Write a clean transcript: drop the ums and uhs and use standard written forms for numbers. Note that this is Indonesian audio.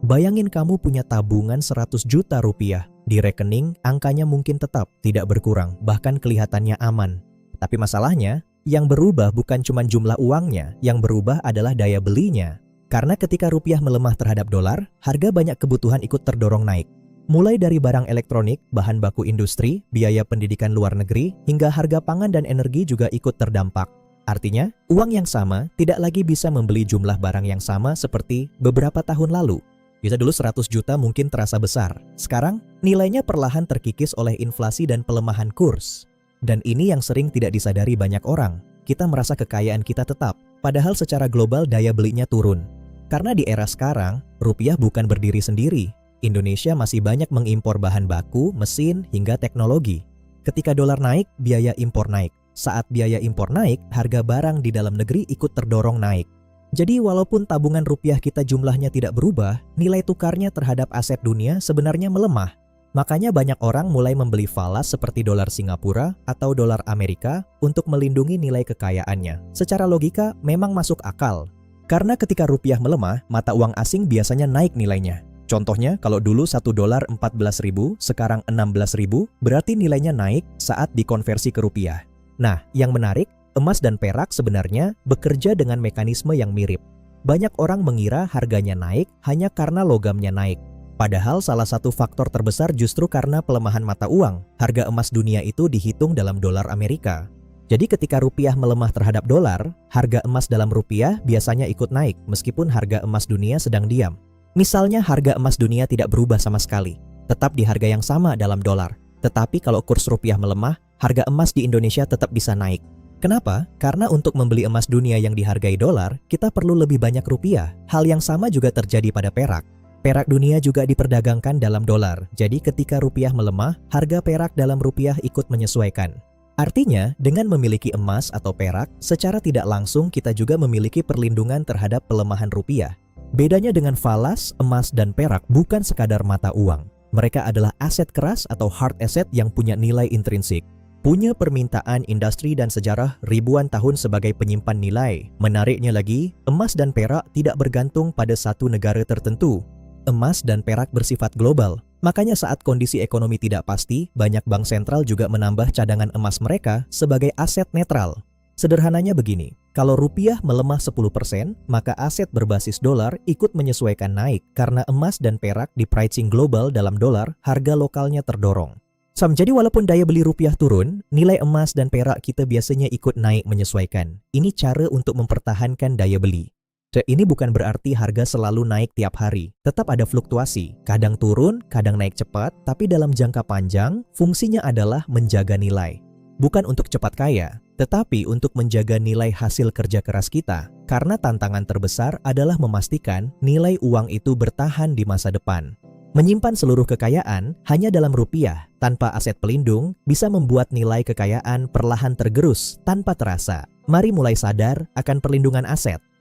Bayangin kamu punya tabungan 100 juta rupiah. Di rekening, angkanya mungkin tetap tidak berkurang, bahkan kelihatannya aman. Tapi masalahnya, yang berubah bukan cuma jumlah uangnya, yang berubah adalah daya belinya. Karena ketika rupiah melemah terhadap dolar, harga banyak kebutuhan ikut terdorong naik. Mulai dari barang elektronik, bahan baku industri, biaya pendidikan luar negeri, hingga harga pangan dan energi juga ikut terdampak. Artinya, uang yang sama tidak lagi bisa membeli jumlah barang yang sama seperti beberapa tahun lalu. Bisa dulu 100 juta mungkin terasa besar. Sekarang, nilainya perlahan terkikis oleh inflasi dan pelemahan kurs. Dan ini yang sering tidak disadari banyak orang. Kita merasa kekayaan kita tetap, padahal secara global daya belinya turun. Karena di era sekarang, rupiah bukan berdiri sendiri. Indonesia masih banyak mengimpor bahan baku, mesin, hingga teknologi. Ketika dolar naik, biaya impor naik. Saat biaya impor naik, harga barang di dalam negeri ikut terdorong naik. Jadi walaupun tabungan rupiah kita jumlahnya tidak berubah, nilai tukarnya terhadap aset dunia sebenarnya melemah. Makanya banyak orang mulai membeli falas seperti dolar Singapura atau dolar Amerika untuk melindungi nilai kekayaannya. Secara logika memang masuk akal. Karena ketika rupiah melemah, mata uang asing biasanya naik nilainya. Contohnya, kalau dulu 1 dolar 14.000, sekarang 16.000, berarti nilainya naik saat dikonversi ke rupiah. Nah, yang menarik, emas dan perak sebenarnya bekerja dengan mekanisme yang mirip. Banyak orang mengira harganya naik hanya karena logamnya naik. Padahal salah satu faktor terbesar justru karena pelemahan mata uang. Harga emas dunia itu dihitung dalam dolar Amerika. Jadi ketika rupiah melemah terhadap dolar, harga emas dalam rupiah biasanya ikut naik meskipun harga emas dunia sedang diam. Misalnya harga emas dunia tidak berubah sama sekali, tetap di harga yang sama dalam dolar. Tetapi kalau kurs rupiah melemah, harga emas di Indonesia tetap bisa naik. Kenapa? Karena untuk membeli emas dunia yang dihargai dolar, kita perlu lebih banyak rupiah. Hal yang sama juga terjadi pada perak. Perak dunia juga diperdagangkan dalam dolar. Jadi ketika rupiah melemah, harga perak dalam rupiah ikut menyesuaikan. Artinya, dengan memiliki emas atau perak, secara tidak langsung kita juga memiliki perlindungan terhadap pelemahan rupiah. Bedanya dengan falas, emas, dan perak bukan sekadar mata uang. Mereka adalah aset keras atau hard asset yang punya nilai intrinsik. Punya permintaan industri dan sejarah ribuan tahun sebagai penyimpan nilai. Menariknya lagi, emas dan perak tidak bergantung pada satu negara tertentu. Emas dan perak bersifat global. Makanya saat kondisi ekonomi tidak pasti, banyak bank sentral juga menambah cadangan emas mereka sebagai aset netral. Sederhananya begini, kalau rupiah melemah 10%, maka aset berbasis dolar ikut menyesuaikan naik karena emas dan perak di pricing global dalam dolar, harga lokalnya terdorong. Jadi walaupun daya beli rupiah turun, nilai emas dan perak kita biasanya ikut naik menyesuaikan. Ini cara untuk mempertahankan daya beli. Ini bukan berarti harga selalu naik tiap hari. Tetap ada fluktuasi, kadang turun, kadang naik cepat, tapi dalam jangka panjang, fungsinya adalah menjaga nilai. Bukan untuk cepat kaya, tetapi untuk menjaga nilai hasil kerja keras kita. Karena tantangan terbesar adalah memastikan nilai uang itu bertahan di masa depan. Menyimpan seluruh kekayaan hanya dalam rupiah, tanpa aset pelindung, bisa membuat nilai kekayaan perlahan tergerus tanpa terasa. Mari mulai sadar akan perlindungan aset.